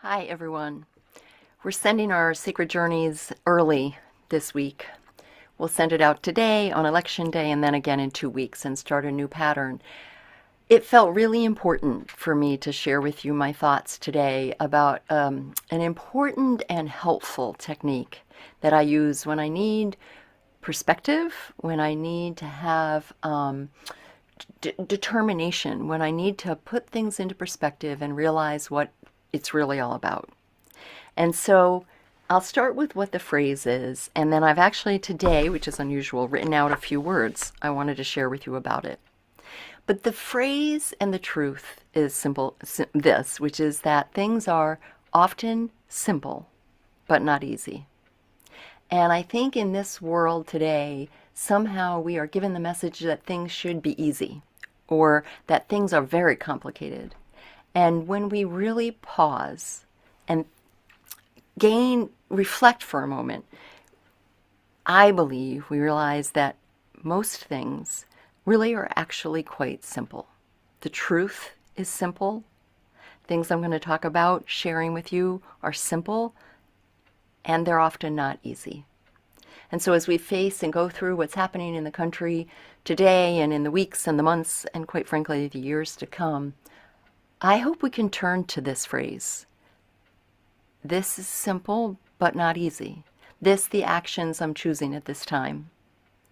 Hi, everyone. We're sending our Sacred Journeys early this week. We'll send it out today on Election Day and then again in 2 weeks and start a new pattern. It felt really important for me to share with you my thoughts today about an important and helpful technique that I use when I need perspective, when I need to have determination, when I need to put things into perspective and realize what it's really all about. And so I'll start with what the phrase is, and then I've actually today, which is unusual, written out a few words I wanted to share with you about it. But the phrase and the truth is simple, this, which is that things are often simple, but not easy. And I think in this world today, somehow we are given the message that things should be easy, or that things are very complicated. And when we really pause and reflect for a moment, I believe we realize that most things really are actually quite simple. The truth is simple. Things I'm going to talk about, sharing with you, are simple, and they're often not easy. And so as we face and go through what's happening in the country today and in the weeks and the months and quite frankly the years to come, I hope we can turn to this phrase. This is simple, but not easy. This, the actions I'm choosing at this time.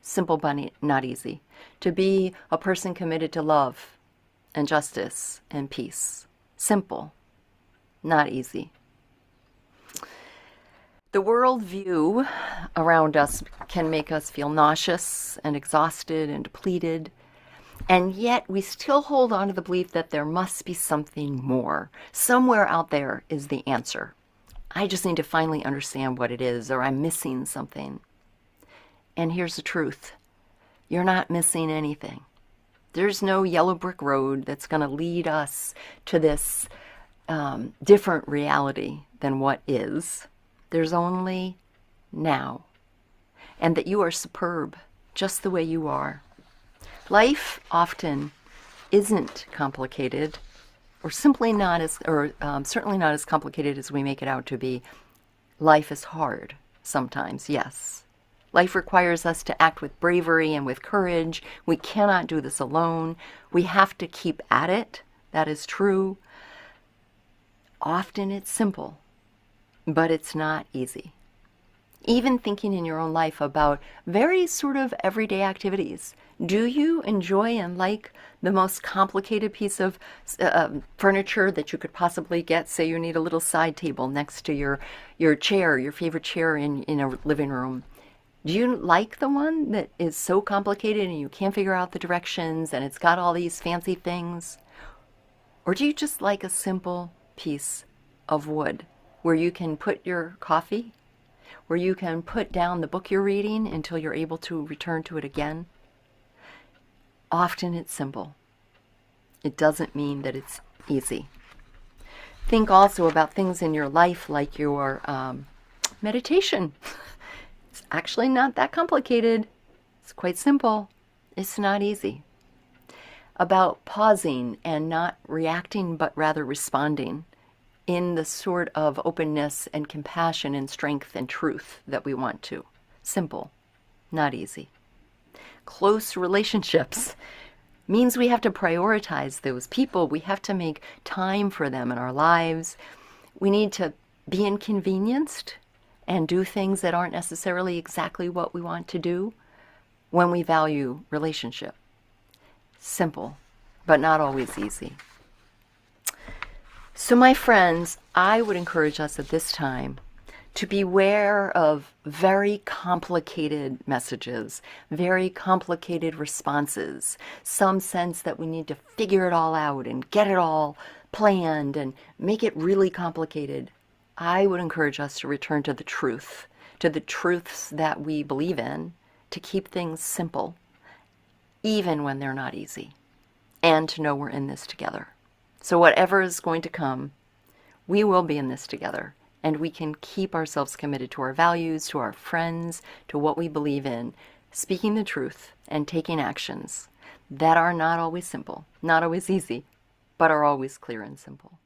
Simple, but not easy. To be a person committed to love and justice and peace. Simple, not easy. The worldview around us can make us feel nauseous and exhausted and depleted. And yet we still hold on to the belief that there must be something more. Somewhere out there is the answer. I just need to finally understand what it is, or I'm missing something. And here's the truth. You're not missing anything. There's no yellow brick road that's going to lead us to this different reality than what is. There's only now. And that you are superb, just the way you are. Life often isn't complicated, or simply not as, certainly not as complicated as we make it out to be. Life is hard sometimes, yes. Life requires us to act with bravery and with courage. We cannot do this alone. We have to keep at it. That is true. Often it's simple, but it's not easy. Even thinking in your own life about very sort of everyday activities. Do you enjoy and like the most complicated piece of furniture that you could possibly get? Say you need a little side table next to your chair, your favorite chair in a living room. Do you like the one that is so complicated and you can't figure out the directions and it's got all these fancy things? Or do you just like a simple piece of wood where you can put your coffee, where you can put down the book you're reading until you're able to return to it again? Often it's simple. It doesn't mean that it's easy. Think also about things in your life like your meditation. It's actually not that complicated. It's quite simple. It's not easy. About pausing and not reacting but rather responding in the sort of openness and compassion and strength and truth that we want to. Simple, not easy. Close relationships means we have to prioritize those people. We have to make time for them in our lives. We need to be inconvenienced and do things that aren't necessarily exactly what we want to do when we value relationship. Simple, but not always easy. So my friends, I would encourage us at this time to beware of very complicated messages, very complicated responses, some sense that we need to figure it all out and get it all planned and make it really complicated. I would encourage us to return to the truth, to the truths that we believe in, to keep things simple, even when they're not easy, and to know we're in this together. So whatever is going to come, we will be in this together, and we can keep ourselves committed to our values, to our friends, to what we believe in, speaking the truth and taking actions that are not always simple, not always easy, but are always clear and simple.